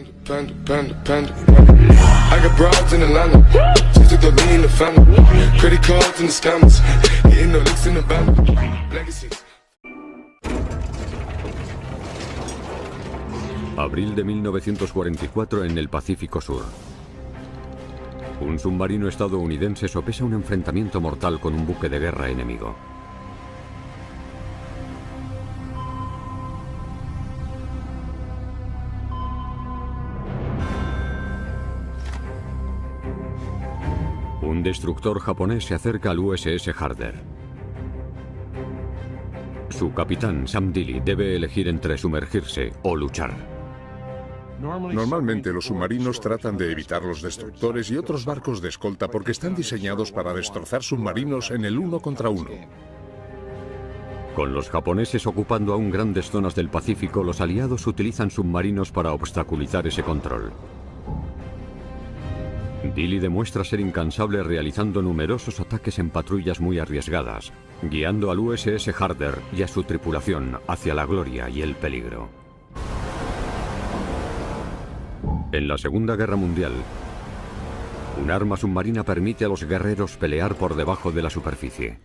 I got broads in Atlanta, just to throw me in the family. Credit cards and the scammers, hitting the licks in the band. Legacies. Abril de 1944 en el Pacífico Sur. Un submarino estadounidense sopesa un enfrentamiento mortal con un buque de guerra enemigo. Un destructor japonés se acerca al USS Harder. Su capitán, Sam Dealey, debe elegir entre sumergirse o luchar. Normalmente los submarinos tratan de evitar los destructores y otros barcos de escolta porque están diseñados para destrozar submarinos en el uno contra uno. Con los japoneses ocupando aún grandes zonas del Pacífico, los aliados utilizan submarinos para obstaculizar ese control. Dealey demuestra ser incansable realizando numerosos ataques en patrullas muy arriesgadas, guiando al USS Harder y a su tripulación hacia la gloria y el peligro. En la Segunda Guerra Mundial, un arma submarina permite a los guerreros pelear por debajo de la superficie.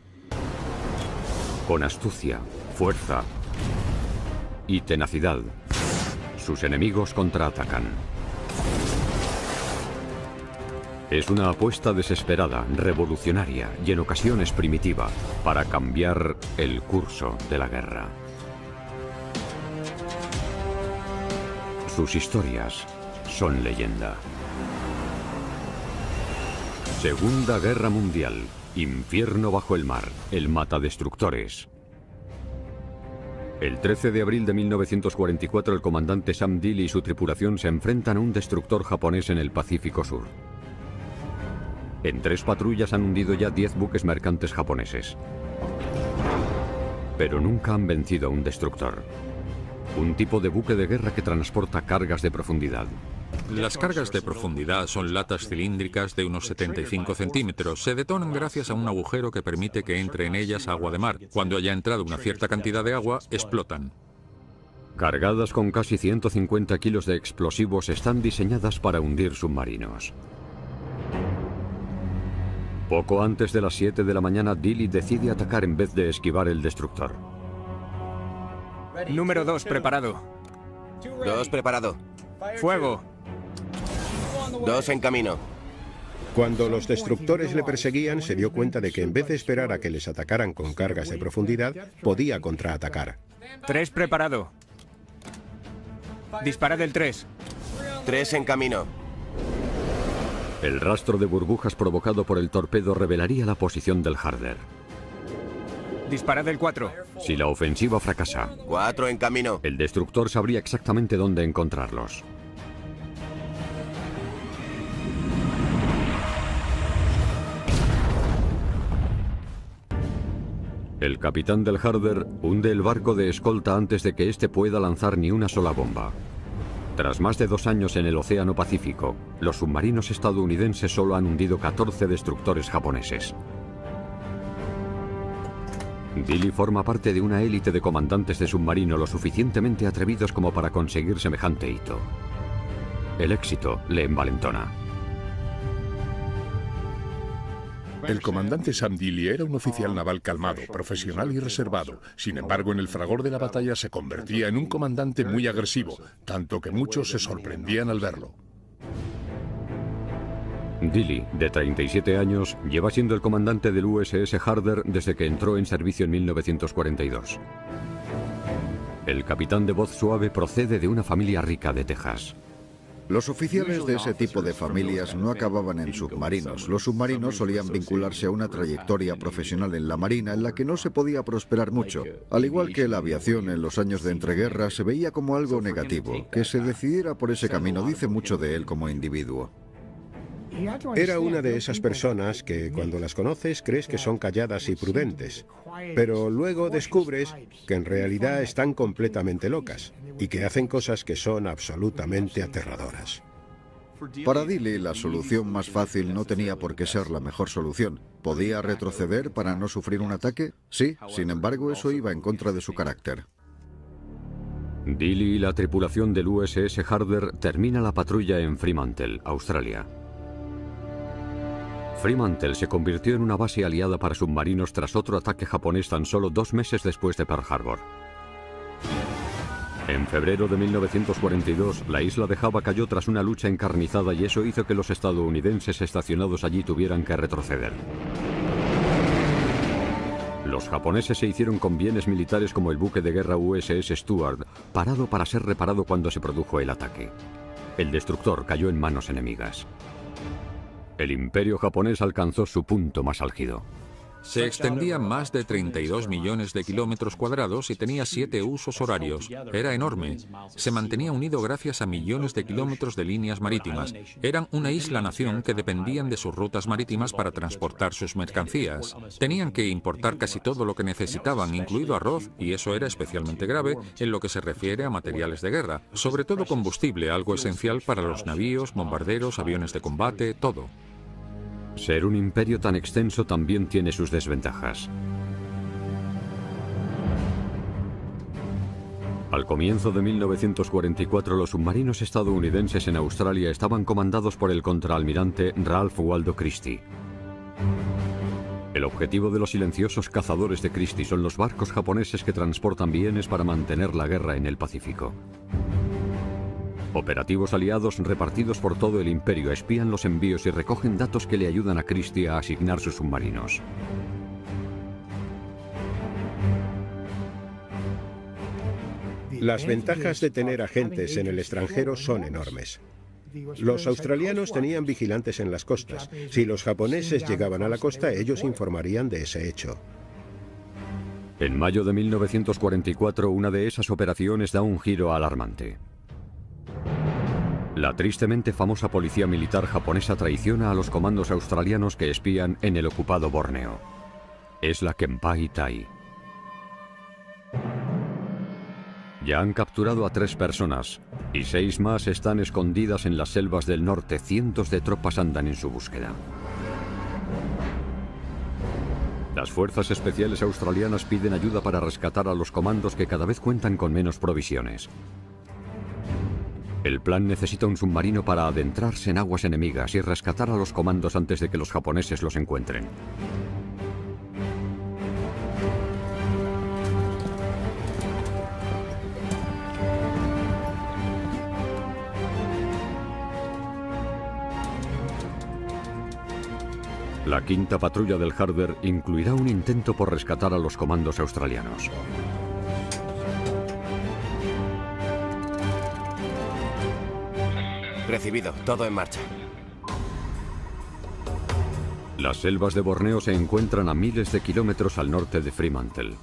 Con astucia, fuerza y tenacidad, sus enemigos contraatacan. Es una apuesta desesperada, revolucionaria y en ocasiones primitiva para cambiar el curso de la guerra. Sus historias son leyenda. Segunda Guerra Mundial. Infierno bajo el mar. El matadestructores. El 13 de abril de 1944 el comandante Sam Dealey y su tripulación se enfrentan a un destructor japonés en el Pacífico Sur. En 3 patrullas han hundido ya 10 buques mercantes japoneses. Pero nunca han vencido a un destructor. Un tipo de buque de guerra que transporta cargas de profundidad. Las cargas de profundidad son latas cilíndricas de unos 75 centímetros. Se detonan gracias a un agujero que permite que entre en ellas agua de mar. Cuando haya entrado una cierta cantidad de agua, explotan. Cargadas con casi 150 kilos de explosivos, están diseñadas para hundir submarinos. Poco antes de las 7 de la mañana, Dealey decide atacar en vez de esquivar el destructor. Número 2, preparado. 2 preparado. Fuego. 2 en camino. Cuando los destructores le perseguían, se dio cuenta de que en vez de esperar a que les atacaran con cargas de profundidad, podía contraatacar. 3 preparado. Disparad el 3. 3 en camino. El rastro de burbujas provocado por el torpedo revelaría la posición del Harder. Disparad el 4. Si la ofensiva fracasa, 4 en camino. el destructor sabría exactamente dónde encontrarlos. El capitán del Harder hunde el barco de escolta antes de que éste pueda lanzar ni una sola bomba. Tras más de 2 años en el Océano Pacífico, los submarinos estadounidenses solo han hundido 14 destructores japoneses. Dealey forma parte de una élite de comandantes de submarino lo suficientemente atrevidos como para conseguir semejante hito. El éxito le envalentona. El comandante Sam Dealey era un oficial naval calmado, profesional y reservado. Sin embargo, en el fragor de la batalla se convertía en un comandante muy agresivo, tanto que muchos se sorprendían al verlo. Dealey, de 37 años, lleva siendo el comandante del USS Harder desde que entró en servicio en 1942. El capitán de voz suave procede de una familia rica de Texas. Los oficiales de ese tipo de familias no acababan en submarinos. Los submarinos solían vincularse a una trayectoria profesional en la Marina en la que no se podía prosperar mucho. Al igual que la aviación en los años de entreguerra se veía como algo negativo. Que se decidiera por ese camino dice mucho de él como individuo. Era una de esas personas que cuando las conoces crees que son calladas y prudentes, pero luego descubres que en realidad están completamente locas y que hacen cosas que son absolutamente aterradoras. Para Dealey, la solución más fácil no tenía por qué ser la mejor solución. ¿Podía retroceder para no sufrir un ataque? Sí, sin embargo, eso iba en contra de su carácter. Dilly y la tripulación del USS Harder termina la patrulla en Fremantle, Australia. Fremantle se convirtió en una base aliada para submarinos tras otro ataque japonés tan solo 2 meses después de Pearl Harbor. En febrero de 1942, la isla de Java cayó tras una lucha encarnizada y eso hizo que los estadounidenses estacionados allí tuvieran que retroceder. Los japoneses se hicieron con bienes militares como el buque de guerra USS Stuart, parado para ser reparado cuando se produjo el ataque. El destructor cayó en manos enemigas. El imperio japonés alcanzó su punto más álgido. Se extendía más de 32 millones de kilómetros cuadrados y tenía 7 usos horarios. Era enorme. Se mantenía unido gracias a millones de kilómetros de líneas marítimas. Eran una isla-nación que dependían de sus rutas marítimas para transportar sus mercancías. Tenían que importar casi todo lo que necesitaban, incluido arroz, y eso era especialmente grave en lo que se refiere a materiales de guerra. Sobre todo combustible, algo esencial para los navíos, bombarderos, aviones de combate, todo. Ser un imperio tan extenso también tiene sus desventajas. Al comienzo de 1944, los submarinos estadounidenses en Australia estaban comandados por el contraalmirante Ralph Waldo Christie. El objetivo de los silenciosos cazadores de Christie son los barcos japoneses que transportan bienes para mantener la guerra en el Pacífico. Operativos aliados repartidos por todo el imperio espían los envíos y recogen datos que le ayudan a Christie a asignar sus submarinos. Las ventajas de tener agentes en el extranjero son enormes. Los australianos tenían vigilantes en las costas. Si los japoneses llegaban a la costa, ellos informarían de ese hecho. En mayo de 1944, una de esas operaciones da un giro alarmante. La tristemente famosa policía militar japonesa traiciona a los comandos australianos que espían en el ocupado Borneo. Es la Kempai Tai. Ya han capturado a 3 personas y 6 más están escondidas en las selvas del norte. Cientos de tropas andan en su búsqueda. Las fuerzas especiales australianas piden ayuda para rescatar a los comandos que cada vez cuentan con menos provisiones. El plan necesita un submarino para adentrarse en aguas enemigas y rescatar a los comandos antes de que los japoneses los encuentren. La quinta patrulla del Harder incluirá un intento por rescatar a los comandos australianos. Recibido, todo en marcha. Las selvas de Borneo se encuentran a miles de kilómetros al norte de Fremantle.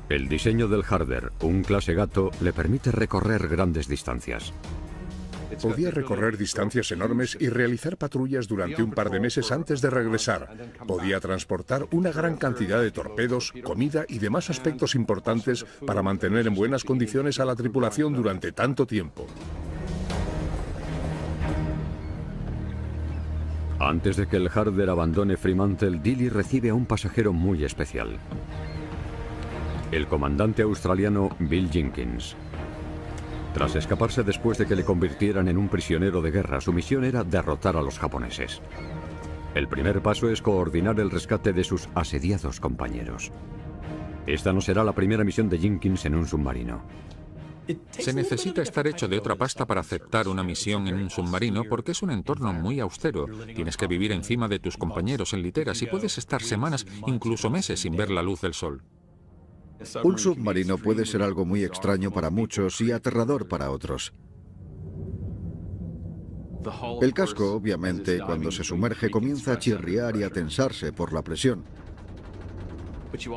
El diseño del Harder, un clase gato, le permite recorrer grandes distancias. Podía recorrer distancias enormes y realizar patrullas durante un par de meses antes de regresar. Podía transportar una gran cantidad de torpedos, comida y demás aspectos importantes para mantener en buenas condiciones a la tripulación durante tanto tiempo. Antes de que el Harder abandone Fremantle, Dilly recibe a un pasajero muy especial. El comandante australiano Bill Jenkins. Tras escaparse después de que le convirtieran en un prisionero de guerra, su misión era derrotar a los japoneses. El primer paso es coordinar el rescate de sus asediados compañeros. Esta no será la primera misión de Jenkins en un submarino. Se necesita estar hecho de otra pasta para aceptar una misión en un submarino porque es un entorno muy austero. Tienes que vivir encima de tus compañeros en literas y puedes estar semanas, incluso meses, sin ver la luz del sol. Un submarino puede ser algo muy extraño para muchos y aterrador para otros. El casco, obviamente, cuando se sumerge comienza a chirriar y a tensarse por la presión.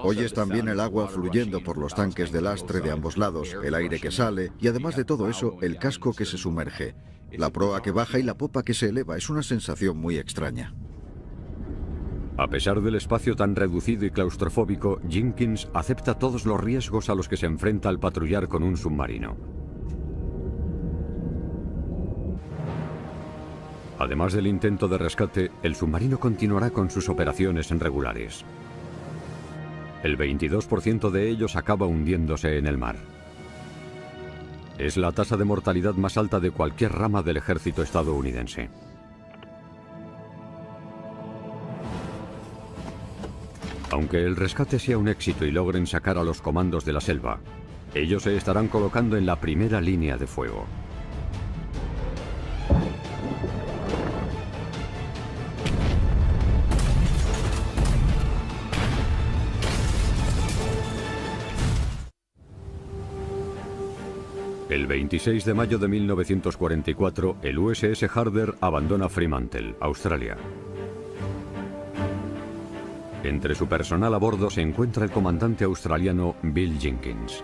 Oyes también el agua fluyendo por los tanques de lastre de ambos lados, el aire que sale y además de todo eso, el casco que se sumerge. La proa que baja y la popa que se eleva es una sensación muy extraña. A pesar del espacio tan reducido y claustrofóbico, Jenkins acepta todos los riesgos a los que se enfrenta al patrullar con un submarino. Además del intento de rescate, el submarino continuará con sus operaciones regulares. El 22% de ellos acaba hundiéndose en el mar. Es la tasa de mortalidad más alta de cualquier rama del ejército estadounidense. Aunque el rescate sea un éxito y logren sacar a los comandos de la selva, ellos se estarán colocando en la primera línea de fuego. El 26 de mayo de 1944, el USS Harder abandona Fremantle, Australia. Entre su personal a bordo se encuentra el comandante australiano Bill Jenkins.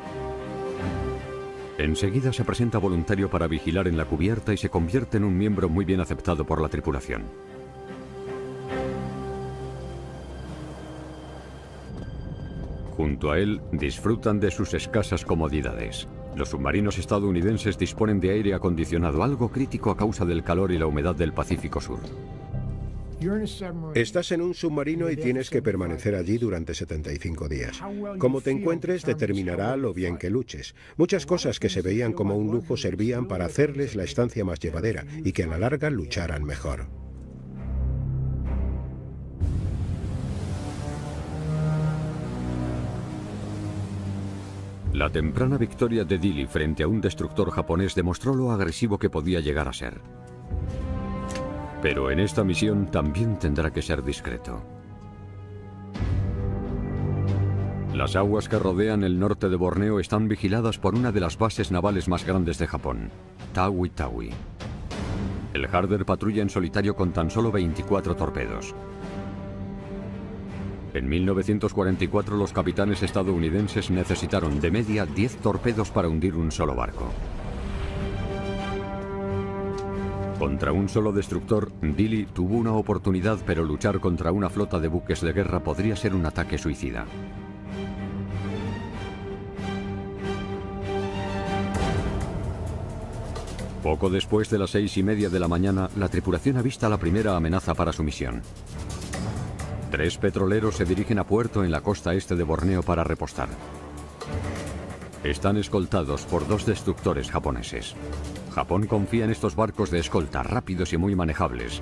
Enseguida se presenta voluntario para vigilar en la cubierta y se convierte en un miembro muy bien aceptado por la tripulación. Junto a él, disfrutan de sus escasas comodidades. Los submarinos estadounidenses disponen de aire acondicionado, algo crítico a causa del calor y la humedad del Pacífico Sur. Estás en un submarino y tienes que permanecer allí durante 75 días. Cómo te encuentres determinará lo bien que luches. Muchas cosas que se veían como un lujo servían para hacerles la estancia más llevadera y que a la larga lucharan mejor. La temprana victoria de Dilley frente a un destructor japonés demostró lo agresivo que podía llegar a ser. Pero en esta misión también tendrá que ser discreto. Las aguas que rodean el norte de Borneo están vigiladas por una de las bases navales más grandes de Japón, Tawi Tawi. El Harder patrulla en solitario con tan solo 24 torpedos. En 1944 los capitanes estadounidenses necesitaron de media 10 torpedos para hundir un solo barco. Contra un solo destructor, Dilley tuvo una oportunidad, pero luchar contra una flota de buques de guerra podría ser un ataque suicida. Poco después de las 6:30 de la mañana, la tripulación avista la primera amenaza para su misión. 3 petroleros se dirigen a puerto en la costa este de Borneo para repostar. Están escoltados por 2 destructores japoneses. Japón confía en estos barcos de escolta rápidos y muy manejables,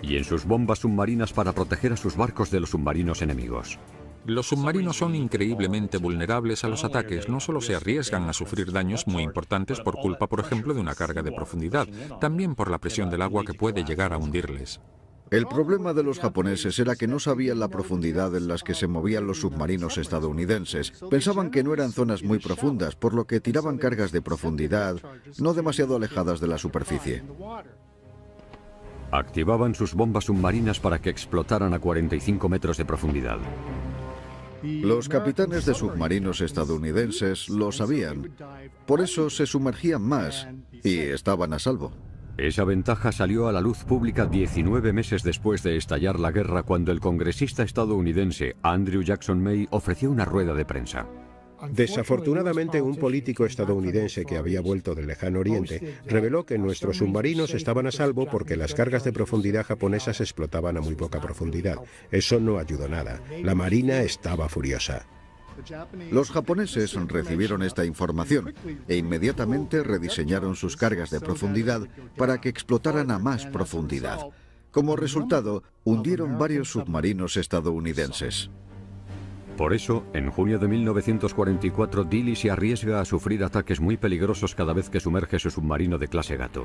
y en sus bombas submarinas para proteger a sus barcos de los submarinos enemigos. Los submarinos son increíblemente vulnerables a los ataques. No solo se arriesgan a sufrir daños muy importantes por culpa, por ejemplo, de una carga de profundidad, también por la presión del agua que puede llegar a hundirles. El problema de los japoneses era que no sabían la profundidad en las que se movían los submarinos estadounidenses. Pensaban que no eran zonas muy profundas, por lo que tiraban cargas de profundidad no demasiado alejadas de la superficie. Activaban sus bombas submarinas para que explotaran a 45 metros de profundidad. Los capitanes de submarinos estadounidenses lo sabían. Por eso se sumergían más y estaban a salvo. Esa ventaja salió a la luz pública 19 meses después de estallar la guerra, cuando el congresista estadounidense Andrew Jackson May ofreció una rueda de prensa. Desafortunadamente, un político estadounidense que había vuelto del lejano oriente reveló que nuestros submarinos estaban a salvo porque las cargas de profundidad japonesas explotaban a muy poca profundidad. Eso no ayudó nada. La marina estaba furiosa. Los japoneses recibieron esta información e inmediatamente rediseñaron sus cargas de profundidad para que explotaran a más profundidad. Como resultado, hundieron varios submarinos estadounidenses. Por eso, en junio de 1944, Dilley se arriesga a sufrir ataques muy peligrosos cada vez que sumerge su submarino de clase Gato.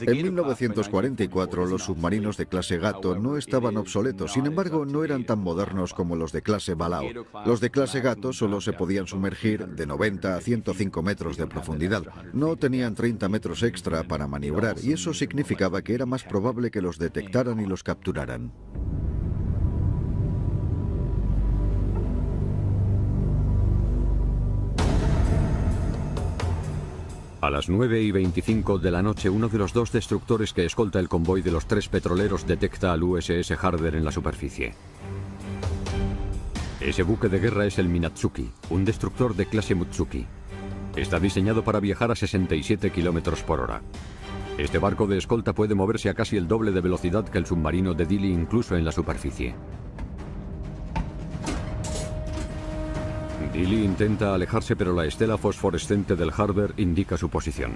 En 1944 los submarinos de clase Gato no estaban obsoletos, sin embargo no eran tan modernos como los de clase Balao. Los de clase Gato solo se podían sumergir de 90 a 105 metros de profundidad. No tenían 30 metros extra para maniobrar y eso significaba que era más probable que los detectaran y los capturaran. A las 9:25 de la noche, uno de los 2 destructores que escolta el convoy de los 3 petroleros detecta al USS Harder en la superficie. Ese buque de guerra es el Minatsuki, un destructor de clase Mutsuki. Está diseñado para viajar a 67 km por hora. Este barco de escolta puede moverse a casi el doble de velocidad que el submarino de Dilley, incluso en la superficie. Dilly intenta alejarse, pero la estela fosforescente del Harder indica su posición.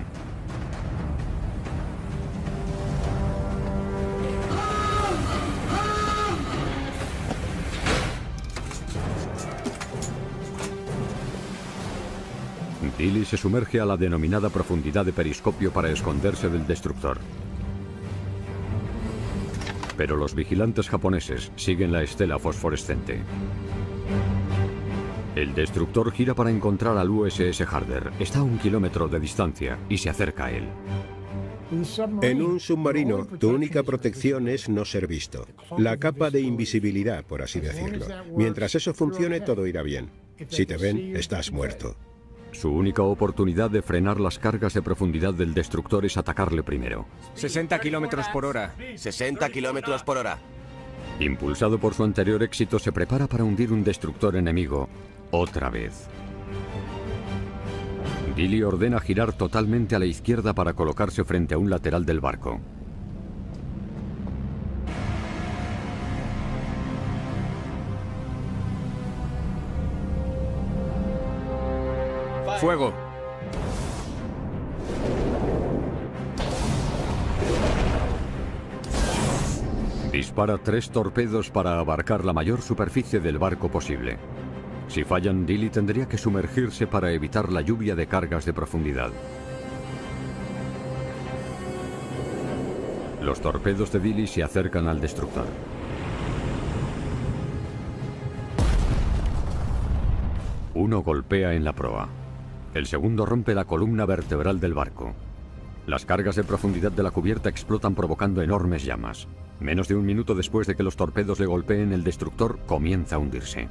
Dilly se sumerge a la denominada profundidad de periscopio para esconderse del destructor. Pero los vigilantes japoneses siguen la estela fosforescente. El destructor gira para encontrar al USS Harder. Está a 1 kilómetro de distancia y se acerca a él. En un submarino, tu única protección es no ser visto. La capa de invisibilidad, por así decirlo. Mientras eso funcione, todo irá bien. Si te ven, estás muerto. Su única oportunidad de frenar las cargas de profundidad del destructor es atacarle primero. 60 kilómetros por hora. 60 kilómetros por hora. Impulsado por su anterior éxito, se prepara para hundir un destructor enemigo otra vez. Dilly ordena girar totalmente a la izquierda para colocarse frente a un lateral del barco. Fuego. Dispara 3 torpedos para abarcar la mayor superficie del barco posible. Si fallan, Dilly tendría que sumergirse para evitar la lluvia de cargas de profundidad. Los torpedos de Dilly se acercan al destructor. Uno golpea en la proa. El segundo rompe la columna vertebral del barco. Las cargas de profundidad de la cubierta explotan provocando enormes llamas. Menos de 1 minuto después de que los torpedos le golpeen, el destructor comienza a hundirse.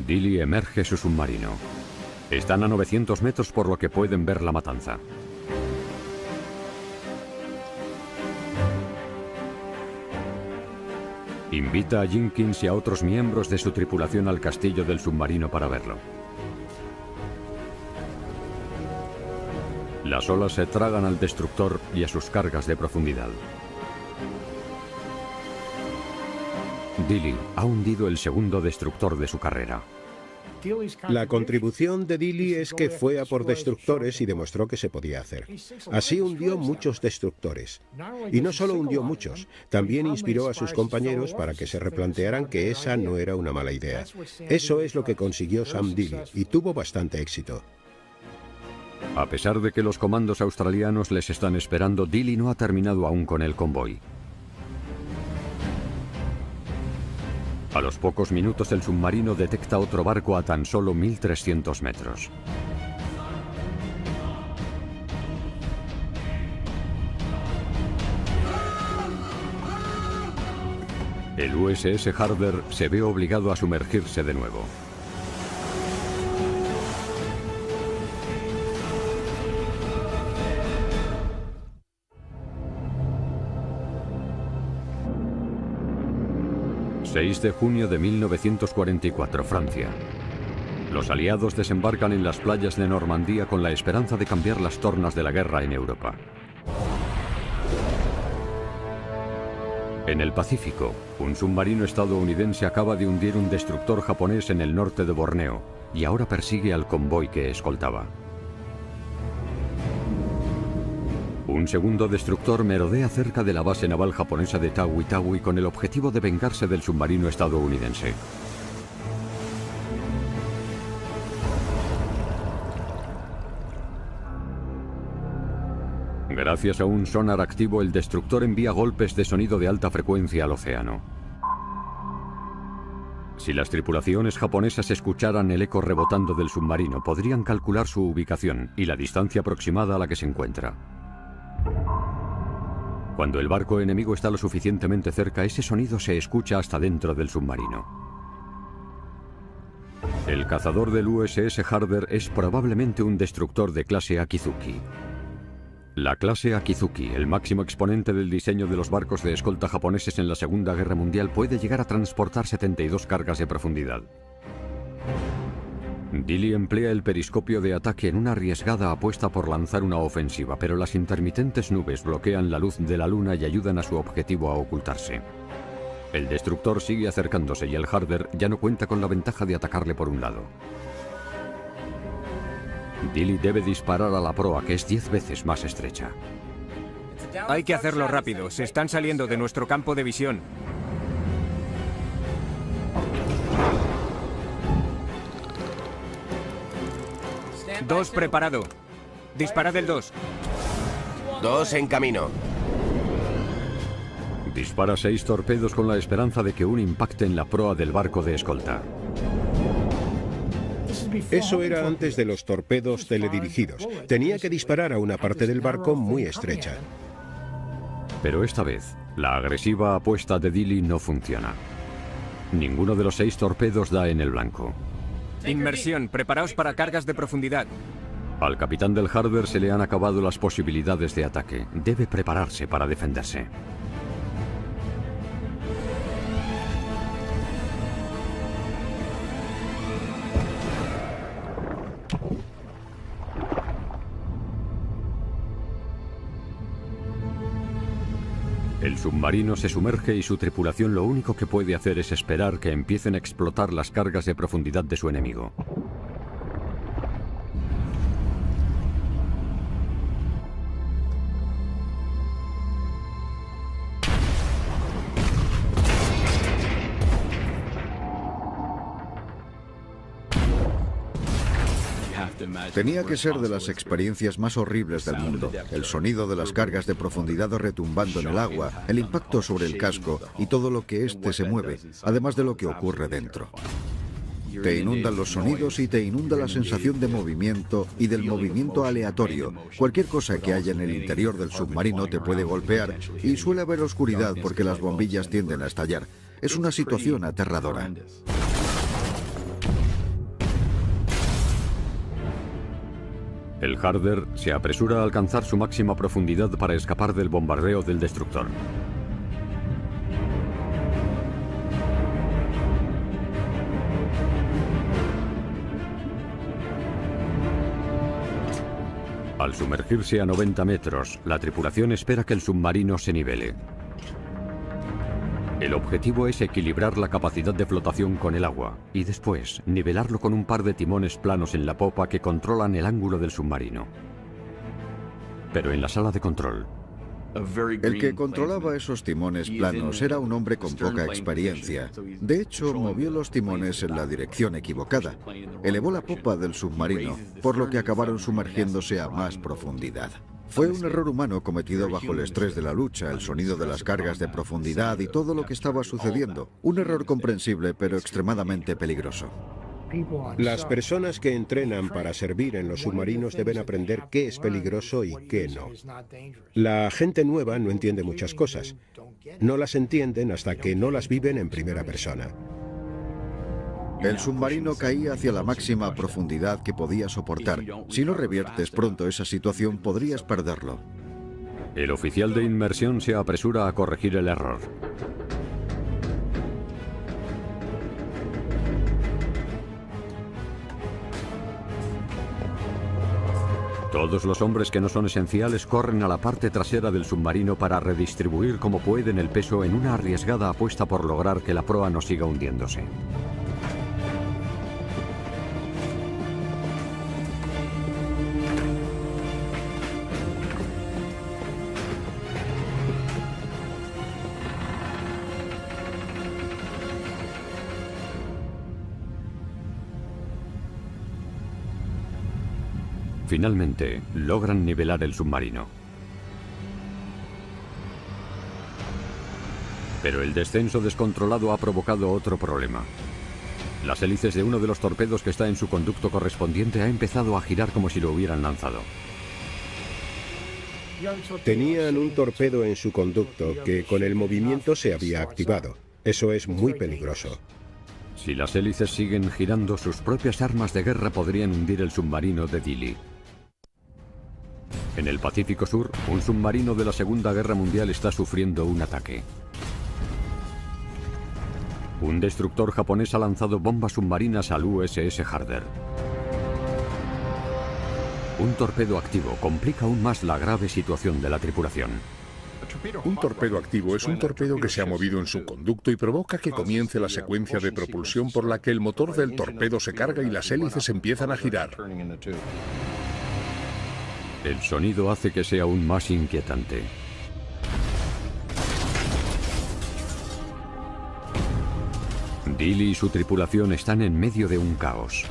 Dilly emerge su submarino. Están a 900 metros, por lo que pueden ver la matanza. Invita a Jenkins y a otros miembros de su tripulación al castillo del submarino para verlo. Las olas se tragan al destructor y a sus cargas de profundidad. Dilly ha hundido el segundo destructor de su carrera. La contribución de Dilly es que fue a por destructores y demostró que se podía hacer. Así hundió muchos destructores. Y no solo hundió muchos, también inspiró a sus compañeros para que se replantearan que esa no era una mala idea. Eso es lo que consiguió Sam Dilly y tuvo bastante éxito. A pesar de que los comandos australianos les están esperando, Dilly no ha terminado aún con el convoy. A los pocos minutos, el submarino detecta otro barco a tan solo 1300 metros. El USS Harder se ve obligado a sumergirse de nuevo. ...6 de junio de 1944, Francia. Los aliados desembarcan en las playas de Normandía con la esperanza de cambiar las tornas de la guerra en Europa. En el Pacífico, un submarino estadounidense acaba de hundir un destructor japonés en el norte de Borneo y ahora persigue al convoy que escoltaba. Un segundo destructor merodea cerca de la base naval japonesa de Tawi Tawi con el objetivo de vengarse del submarino estadounidense. Gracias a un sonar activo, el destructor envía golpes de sonido de alta frecuencia al océano. Si las tripulaciones japonesas escucharan el eco rebotando del submarino, podrían calcular su ubicación y la distancia aproximada a la que se encuentra. Cuando el barco enemigo está lo suficientemente cerca, ese sonido se escucha hasta dentro del submarino. El cazador del USS Harder es probablemente un destructor de clase Akizuki. La clase Akizuki, el máximo exponente del diseño de los barcos de escolta japoneses en la Segunda Guerra Mundial, puede llegar a transportar 72 cargas de profundidad. Dilley emplea el periscopio de ataque en una arriesgada apuesta por lanzar una ofensiva, pero las intermitentes nubes bloquean la luz de la luna y ayudan a su objetivo a ocultarse. El destructor sigue acercándose y el Harder ya no cuenta con la ventaja de atacarle por un lado. Dilley debe disparar a la proa, que es 10 veces más estrecha. Hay que hacerlo rápido. Se están saliendo de nuestro campo de visión. Dos preparado. Disparad el 2. 2 en camino. Dispara 6 torpedos con la esperanza de que uno impacte en la proa del barco de escolta. Eso era antes de los torpedos teledirigidos. Tenía que disparar a una parte del barco muy estrecha. Pero esta vez, la agresiva apuesta de Dilley no funciona. Ninguno de los 6 torpedos da en el blanco. Inmersión. Preparaos para cargas de profundidad. Al capitán del Harder se le han acabado las posibilidades de ataque. Debe prepararse para defenderse. El submarino se sumerge y su tripulación lo único que puede hacer es esperar que empiecen a explotar las cargas de profundidad de su enemigo. Tenía que ser de las experiencias más horribles del mundo. El sonido de las cargas de profundidad retumbando en el agua, el impacto sobre el casco y todo lo que éste se mueve, además de lo que ocurre dentro. Te inundan los sonidos y te inunda la sensación de movimiento y del movimiento aleatorio. Cualquier cosa que haya en el interior del submarino te puede golpear y suele haber oscuridad porque las bombillas tienden a estallar. Es una situación aterradora. El Harder se apresura a alcanzar su máxima profundidad para escapar del bombardeo del destructor. Al sumergirse a 90 metros, la tripulación espera que el submarino se nivele. El objetivo es equilibrar la capacidad de flotación con el agua y después nivelarlo con un par de timones planos en la popa que controlan el ángulo del submarino. Pero en la sala de control, El que controlaba esos timones planos era un hombre con poca experiencia. De hecho, movió los timones en la dirección equivocada. Elevó la popa del submarino, por lo que acabaron sumergiéndose a más profundidad. Fue un error humano cometido bajo el estrés de la lucha, el sonido de las cargas de profundidad y todo lo que estaba sucediendo. Un error comprensible, pero extremadamente peligroso. Las personas que entrenan para servir en los submarinos deben aprender qué es peligroso y qué no. La gente nueva no entiende muchas cosas. No las entienden hasta que no las viven en primera persona. El submarino caía hacia la máxima profundidad que podía soportar. Si no reviertes pronto esa situación, podrías perderlo. el oficial de inmersión se apresura a corregir el error. Todos los hombres que no son esenciales corren a la parte trasera del submarino para redistribuir como pueden el peso en una arriesgada apuesta por lograr que la proa no siga hundiéndose. Finalmente, logran nivelar el submarino. Pero el descenso descontrolado ha provocado otro problema. Las hélices de uno de los torpedos que está en su conducto correspondiente ha empezado a girar como si lo hubieran lanzado. Tenían un torpedo en su conducto que con el movimiento se había activado. Eso es muy peligroso. Si las hélices siguen girando, sus propias armas de guerra podrían hundir el submarino de Dilley. En el Pacífico Sur, un submarino de la Segunda Guerra Mundial está sufriendo un ataque. Un destructor japonés ha lanzado bombas submarinas al USS Harder. Un torpedo activo complica aún más la grave situación de la tripulación. Un torpedo activo es un torpedo que se ha movido en su conducto y provoca que comience la secuencia de propulsión por la que el motor del torpedo se carga y las hélices empiezan a girar. El sonido hace que sea aún más inquietante. Dilly y su tripulación están en medio de un caos.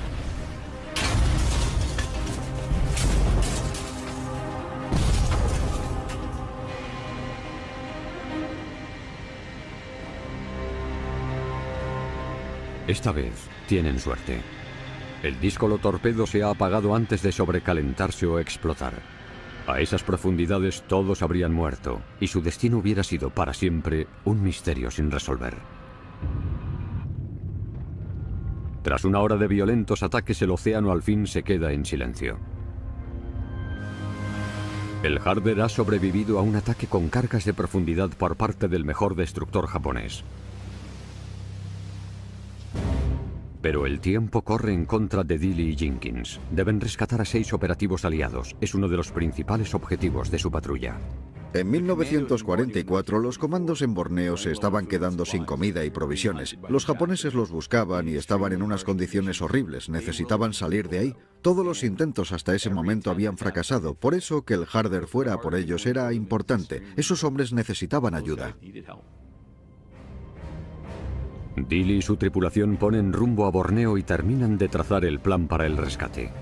Esta vez tienen suerte. El díscolo torpedo se ha apagado antes de sobrecalentarse o explotar. A esas profundidades todos habrían muerto y su destino hubiera sido para siempre un misterio sin resolver. Tras una hora de violentos ataques, el océano al fin se queda en silencio. El Harder ha sobrevivido a un ataque con cargas de profundidad por parte del mejor destructor japonés. Pero el tiempo corre en contra de Dilly y Jenkins. Deben rescatar a 6 operativos aliados. Es uno de los principales objetivos de su patrulla. En 1944 los comandos en Borneo se estaban quedando sin comida y provisiones. Los japoneses los buscaban y estaban en unas condiciones horribles. Necesitaban salir de ahí. Todos los intentos hasta ese momento habían fracasado. Por eso que el Harder fuera a por ellos era importante. Esos hombres necesitaban ayuda. Dilly y su tripulación ponen rumbo a Borneo y terminan de trazar el plan para el rescate.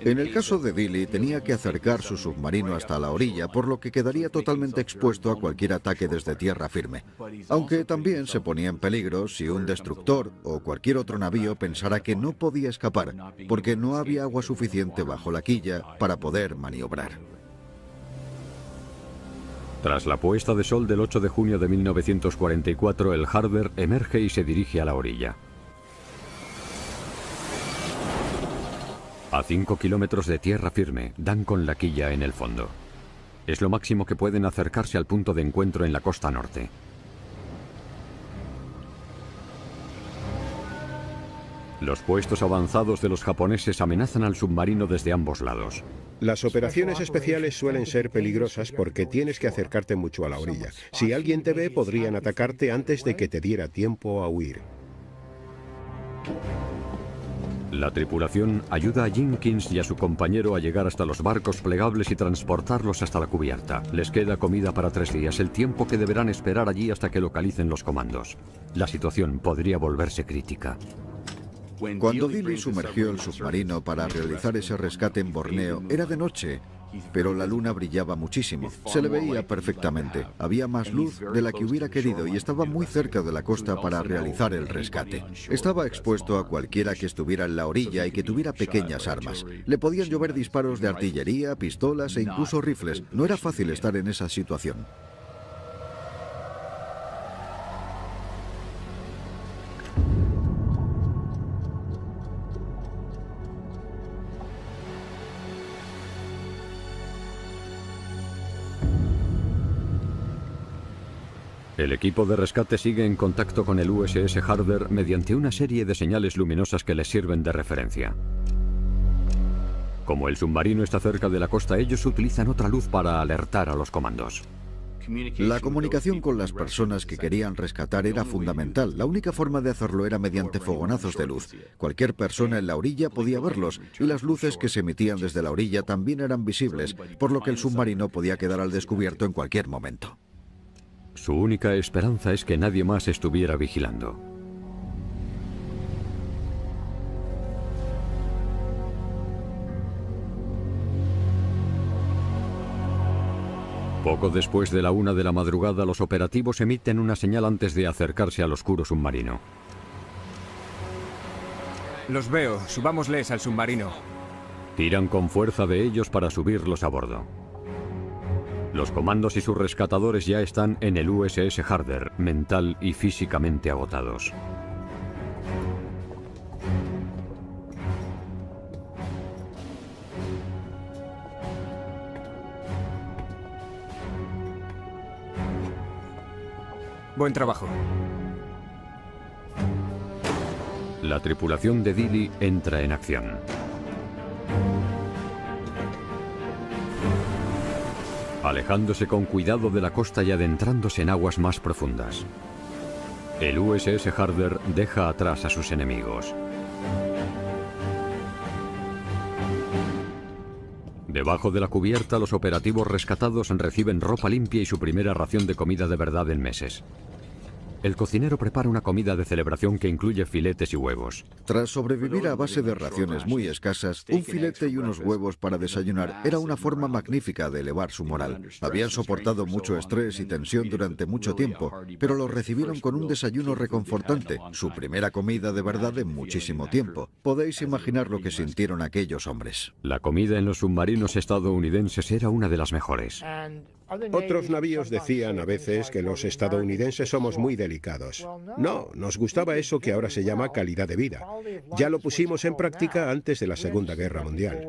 En el caso de Dilly, tenía que acercar su submarino hasta la orilla, por lo que quedaría totalmente expuesto a cualquier ataque desde tierra firme. Aunque también se ponía en peligro si un destructor o cualquier otro navío pensara que no podía escapar, porque no había agua suficiente bajo la quilla para poder maniobrar. Tras la puesta de sol del 8 de junio de 1944, el Harder emerge y se dirige a la orilla. A 5 kilómetros de tierra firme, dan con la quilla en el fondo. Es lo máximo que pueden acercarse al punto de encuentro en la costa norte. Los puestos avanzados de los japoneses amenazan al submarino desde ambos lados. Las operaciones especiales suelen ser peligrosas porque tienes que acercarte mucho a la orilla. Si alguien te ve, podrían atacarte antes de que te diera tiempo a huir. La tripulación ayuda a Jenkins y a su compañero a llegar hasta los barcos plegables y transportarlos hasta la cubierta. Les queda comida para 3 días, el tiempo que deberán esperar allí hasta que localicen los comandos. La situación podría volverse crítica. Cuando Dilly sumergió el submarino para realizar ese rescate en Borneo, era de noche, pero la luna brillaba muchísimo. Se le veía perfectamente. Había más luz de la que hubiera querido y estaba muy cerca de la costa para realizar el rescate. Estaba expuesto a cualquiera que estuviera en la orilla y que tuviera pequeñas armas. Le podían llover disparos de artillería, pistolas e incluso rifles. No era fácil estar en esa situación. El equipo de rescate sigue en contacto con el USS Harder mediante una serie de señales luminosas que les sirven de referencia. Como el submarino está cerca de la costa, ellos utilizan otra luz para alertar a los comandos. La comunicación con las personas que querían rescatar era fundamental. La única forma de hacerlo era mediante fogonazos de luz. Cualquier persona en la orilla podía verlos, y las luces que se emitían desde la orilla también eran visibles, por lo que el submarino podía quedar al descubierto en cualquier momento. Su única esperanza es que nadie más estuviera vigilando. Poco después de la 1 de la madrugada, los operativos emiten una señal antes de acercarse al oscuro submarino. Los veo, subámosles al submarino. Tiran con fuerza de ellos para subirlos a bordo. Los comandos y sus rescatadores ya están en el USS Harder, mental y físicamente agotados. Buen trabajo. La tripulación de Dili entra en acción. Alejándose con cuidado de la costa y adentrándose en aguas más profundas. El USS Harder deja atrás a sus enemigos. Debajo de la cubierta, los operativos rescatados reciben ropa limpia y su primera ración de comida de verdad en meses. El cocinero prepara una comida de celebración que incluye filetes y huevos. Tras sobrevivir a base de raciones muy escasas, un filete y unos huevos para desayunar era una forma magnífica de elevar su moral. Habían soportado mucho estrés y tensión durante mucho tiempo, pero lo recibieron con un desayuno reconfortante, su primera comida de verdad en muchísimo tiempo. Podéis imaginar lo que sintieron aquellos hombres. La comida en los submarinos estadounidenses era una de las mejores. Otros navíos decían a veces que los estadounidenses somos muy delicados. No, nos gustaba eso que ahora se llama calidad de vida. Ya lo pusimos en práctica antes de la Segunda Guerra Mundial.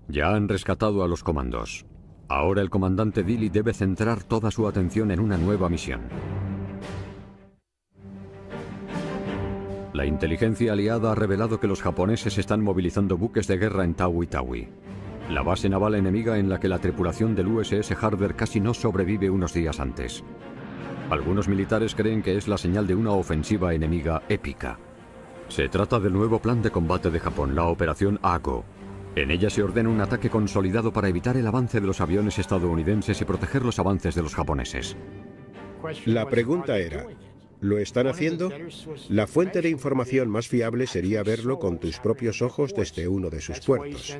Ya han rescatado a los comandos. Ahora el comandante Dili debe centrar toda su atención en una nueva misión. La inteligencia aliada ha revelado que los japoneses están movilizando buques de guerra en Tawi-Tawi, la base naval enemiga en la que la tripulación del USS Harder casi no sobrevive unos días antes. Algunos militares creen que es la señal de una ofensiva enemiga épica. Se trata del nuevo plan de combate de Japón, la Operación Ago. En ella se ordena un ataque consolidado para evitar el avance de los aviones estadounidenses y proteger los avances de los japoneses. La pregunta era, ¿lo están haciendo? La fuente de información más fiable sería verlo con tus propios ojos desde uno de sus puertos.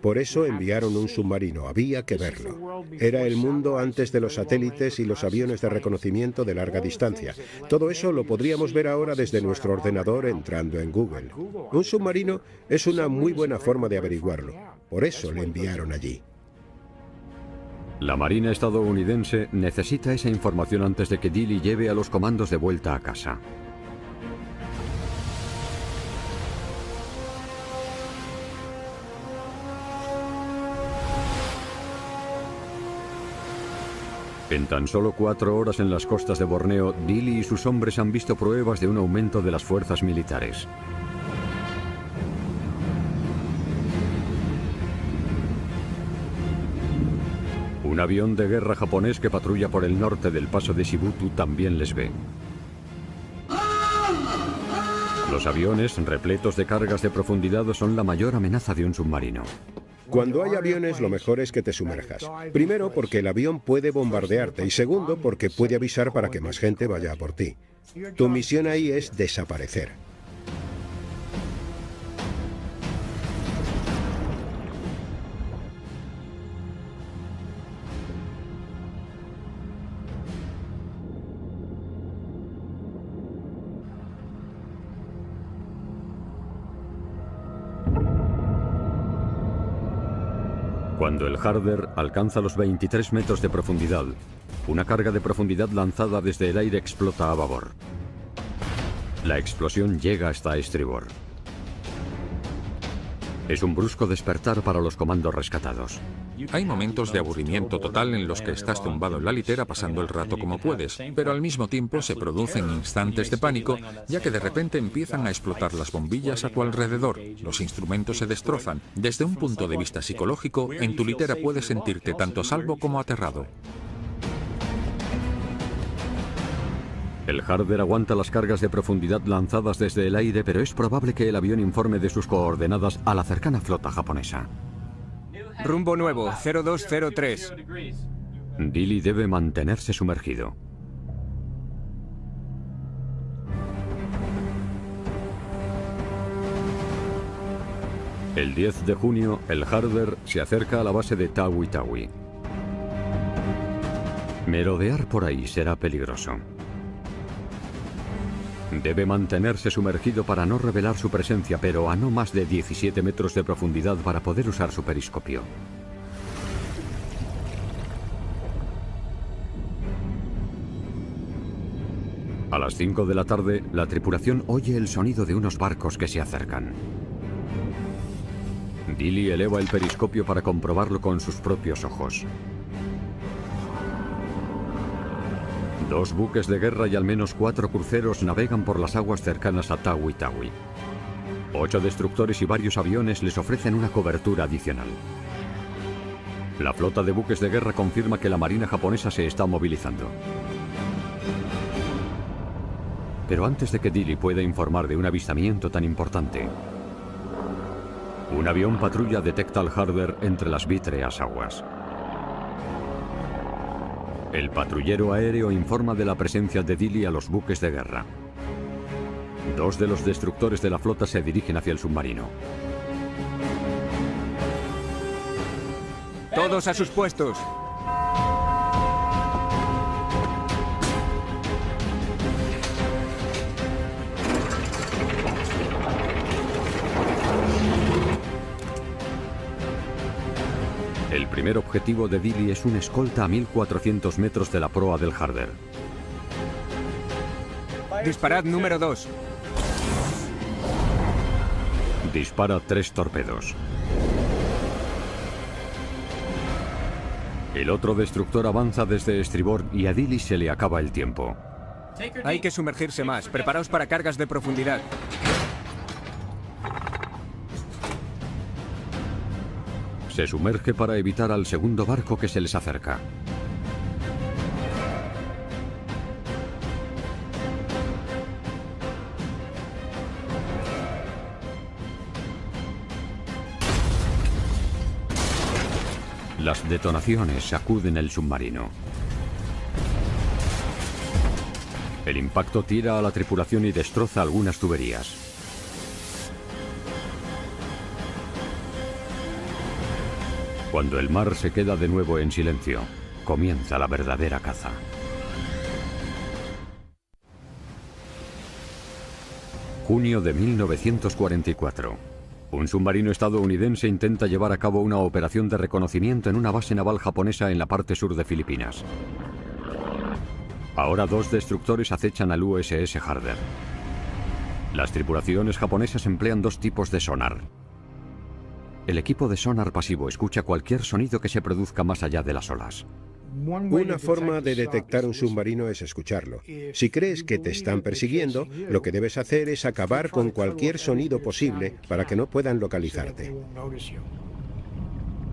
Por eso enviaron un submarino, había que verlo. Era el mundo antes de los satélites y los aviones de reconocimiento de larga distancia. Todo eso lo podríamos ver ahora desde nuestro ordenador entrando en Google. Un submarino es una muy buena forma de averiguarlo. Por eso le enviaron allí. La Marina estadounidense necesita esa información antes de que Dili lleve a los comandos de vuelta a casa. En tan solo 4 horas en las costas de Borneo, Dili y sus hombres han visto pruebas de un aumento de las fuerzas militares. Un avión de guerra japonés que patrulla por el norte del paso de Shibutu también les ve. Los aviones, repletos de cargas de profundidad, son la mayor amenaza de un submarino. Cuando hay aviones, lo mejor es que te sumerjas. Primero, porque el avión puede bombardearte, y segundo, porque puede avisar para que más gente vaya a por ti. Tu misión ahí es desaparecer. Cuando el Harder alcanza los 23 metros de profundidad, una carga de profundidad lanzada desde el aire explota a babor. La explosión llega hasta estribor. Es un brusco despertar para los comandos rescatados. Hay momentos de aburrimiento total en los que estás tumbado en la litera pasando el rato como puedes, pero al mismo tiempo se producen instantes de pánico, ya que de repente empiezan a explotar las bombillas a tu alrededor, los instrumentos se destrozan. Desde un punto de vista psicológico, en tu litera puedes sentirte tanto a salvo como aterrado. El Harder aguanta las cargas de profundidad lanzadas desde el aire, pero es probable que el avión informe de sus coordenadas a la cercana flota japonesa. Rumbo nuevo, 0203. Dili debe mantenerse sumergido. El 10 de junio, el Harder se acerca a la base de Tawi-Tawi. Merodear por ahí será peligroso. Debe mantenerse sumergido para no revelar su presencia, pero a no más de 17 metros de profundidad para poder usar su periscopio. A las 5 de la tarde, la tripulación oye el sonido de unos barcos que se acercan. Dili eleva el periscopio para comprobarlo con sus propios ojos. 2 buques de guerra y al menos 4 cruceros navegan por las aguas cercanas a Tawi Tawi. 8 destructores y varios aviones les ofrecen una cobertura adicional. La flota de buques de guerra confirma que la marina japonesa se está movilizando. Pero antes de que Dilley pueda informar de un avistamiento tan importante, un avión patrulla detecta al Harder entre las vítreas aguas. El patrullero aéreo informa de la presencia de Dilley a los buques de guerra. 2 de los destructores de la flota se dirigen hacia el submarino. ¡Todos a sus puestos! El primer objetivo de Dilley es un escolta a 1400 metros de la proa del Harder. Disparad número 2. Dispara 3 torpedos. El otro destructor avanza desde estribor y a Dilley se le acaba el tiempo. Hay que sumergirse más. Preparaos para cargas de profundidad. Se sumerge para evitar al segundo barco que se les acerca. Las detonaciones sacuden el submarino. El impacto tira a la tripulación y destroza algunas tuberías. Cuando el mar se queda de nuevo en silencio, comienza la verdadera caza. Junio de 1944. Un submarino estadounidense intenta llevar a cabo una operación de reconocimiento en una base naval japonesa en la parte sur de Filipinas. Ahora 2 destructores acechan al USS Harder. Las tripulaciones japonesas emplean 2 tipos de sonar. El equipo de sonar pasivo escucha cualquier sonido que se produzca más allá de las olas. Una forma de detectar un submarino es escucharlo. Si crees que te están persiguiendo, lo que debes hacer es acabar con cualquier sonido posible para que no puedan localizarte.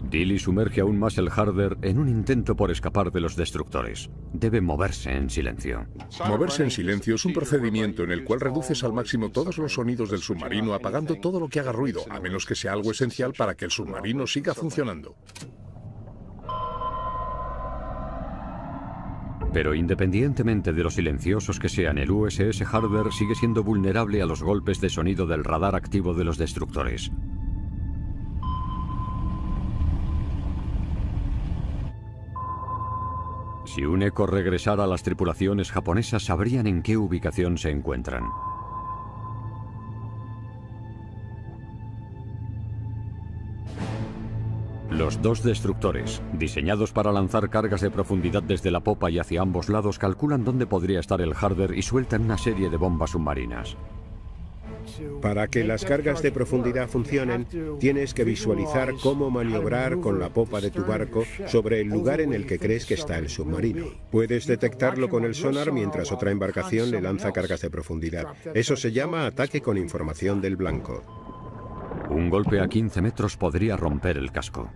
Dilley sumerge aún más el Harder en un intento por escapar de los destructores. Debe moverse en silencio. Moverse en silencio es un procedimiento en el cual reduces al máximo todos los sonidos del submarino, apagando todo lo que haga ruido, a menos que sea algo esencial para que el submarino siga funcionando. Pero independientemente de lo silenciosos que sean, el USS Harder sigue siendo vulnerable a los golpes de sonido del radar activo de los destructores. Si un eco regresara a las tripulaciones japonesas, sabrían en qué ubicación se encuentran. Los 2 destructores, diseñados para lanzar cargas de profundidad desde la popa y hacia ambos lados, calculan dónde podría estar el Harder y sueltan una serie de bombas submarinas. Para que las cargas de profundidad funcionen, tienes que visualizar cómo maniobrar con la popa de tu barco sobre el lugar en el que crees que está el submarino. Puedes detectarlo con el sonar mientras otra embarcación le lanza cargas de profundidad. Eso se llama ataque con información del blanco. Un golpe a 15 metros podría romper el casco.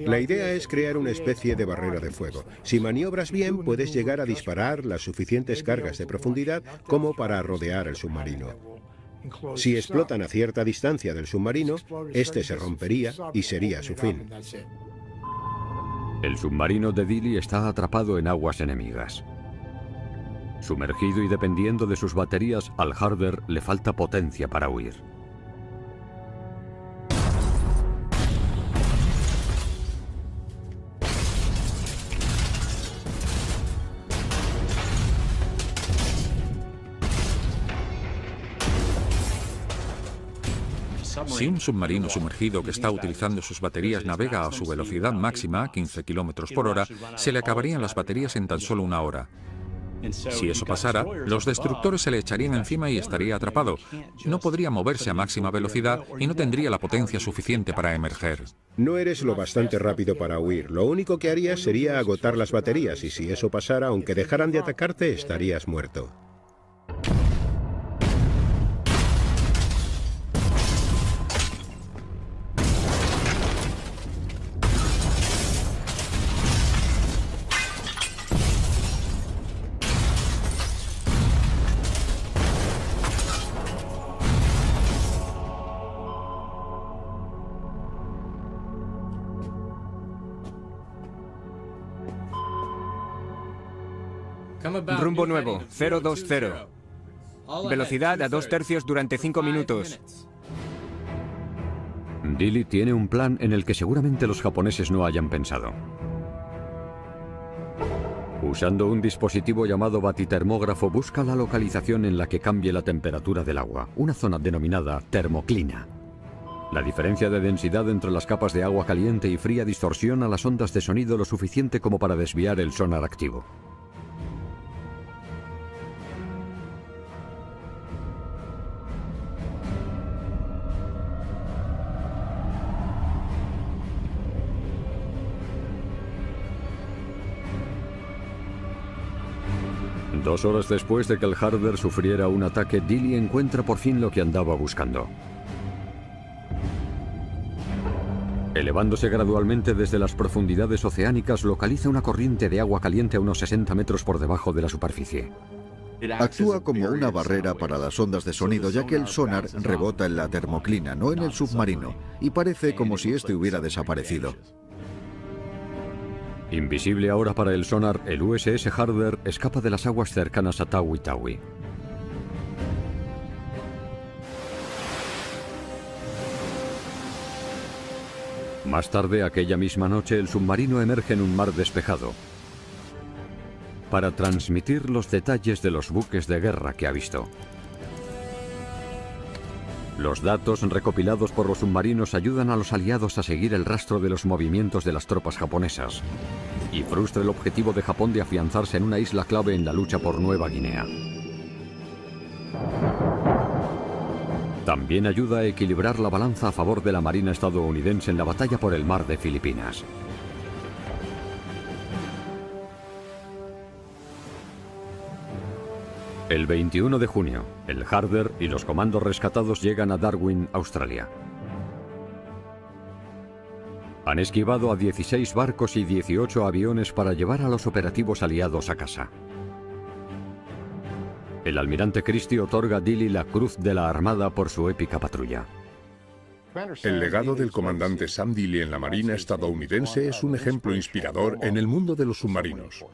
La idea es crear una especie de barrera de fuego. Si maniobras bien, puedes llegar a disparar las suficientes cargas de profundidad como para rodear el submarino. Si explotan a cierta distancia del submarino, este se rompería y sería su fin. El submarino de Dilley está atrapado en aguas enemigas. Sumergido y dependiendo de sus baterías, al Harder le falta potencia para huir. Si un submarino sumergido que está utilizando sus baterías navega a su velocidad máxima, 15 km por hora, se le acabarían las baterías en tan solo 1 hora. Si eso pasara, los destructores se le echarían encima y estaría atrapado. No podría moverse a máxima velocidad y no tendría la potencia suficiente para emerger. No eres lo bastante rápido para huir. Lo único que harías sería agotar las baterías y si eso pasara, aunque dejaran de atacarte, estarías muerto. Rumbo nuevo, 020. Velocidad a 2/3 durante 5 minutos. Dili tiene un plan en el que seguramente los japoneses no hayan pensado. Usando un dispositivo llamado batitermógrafo, busca la localización en la que cambie la temperatura del agua, una zona denominada termoclina. La diferencia de densidad entre las capas de agua caliente y fría distorsiona las ondas de sonido lo suficiente como para desviar el sonar activo. Dos horas después de que el Harder sufriera un ataque, Dili encuentra por fin lo que andaba buscando. Elevándose gradualmente desde las profundidades oceánicas, localiza una corriente de agua caliente a unos 60 metros por debajo de la superficie. Actúa como una barrera para las ondas de sonido, ya que el sonar rebota en la termoclina, no en el submarino, y parece como si este hubiera desaparecido. Invisible ahora para el sonar, el USS Harder escapa de las aguas cercanas a Tawi Tawi. Más tarde, aquella misma noche, el submarino emerge en un mar despejado para transmitir los detalles de los buques de guerra que ha visto. Los datos recopilados por los submarinos ayudan a los aliados a seguir el rastro de los movimientos de las tropas japonesas y frustra el objetivo de Japón de afianzarse en una isla clave en la lucha por Nueva Guinea. También ayuda a equilibrar la balanza a favor de la Marina estadounidense en la batalla por el mar de Filipinas. El 21 de junio, el Harder y los comandos rescatados llegan a Darwin, Australia. Han esquivado a 16 barcos y 18 aviones para llevar a los operativos aliados a casa. El almirante Christie otorga a Dili la Cruz de la Armada por su épica patrulla. El legado del comandante Sam Dili en la Marina estadounidense es un ejemplo inspirador en el mundo de los submarinos.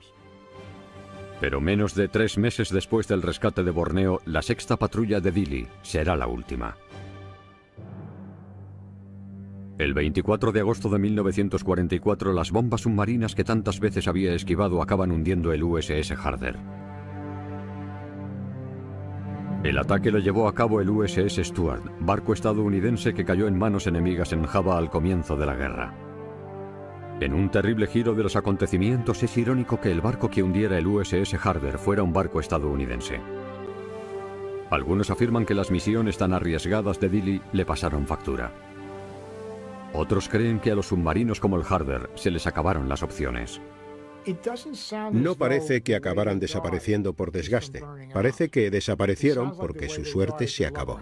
Pero menos de 3 meses después del rescate de Borneo, la sexta patrulla de Dili será la última. El 24 de agosto de 1944, las bombas submarinas que tantas veces había esquivado acaban hundiendo el USS Harder. El ataque lo llevó a cabo el USS Stuart, barco estadounidense que cayó en manos enemigas en Java al comienzo de la guerra. En un terrible giro de los acontecimientos, es irónico que el barco que hundiera el USS Harder fuera un barco estadounidense. Algunos afirman que las misiones tan arriesgadas de Dili le pasaron factura. Otros creen que a los submarinos como el Harder se les acabaron las opciones. No parece que acabaran desapareciendo por desgaste. Parece que desaparecieron porque su suerte se acabó.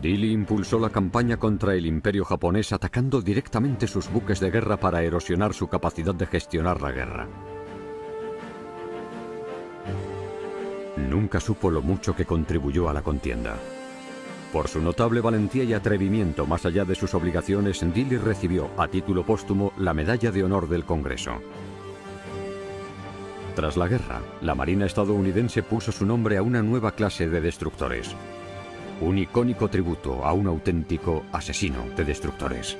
Dili impulsó la campaña contra el imperio japonés atacando directamente sus buques de guerra para erosionar su capacidad de gestionar la guerra. Nunca supo lo mucho que contribuyó a la contienda. Por su notable valentía y atrevimiento más allá de sus obligaciones, Dili recibió, a título póstumo, la Medalla de Honor del Congreso. Tras la guerra, la Marina estadounidense puso su nombre a una nueva clase de destructores. Un icónico tributo a un auténtico asesino de destructores.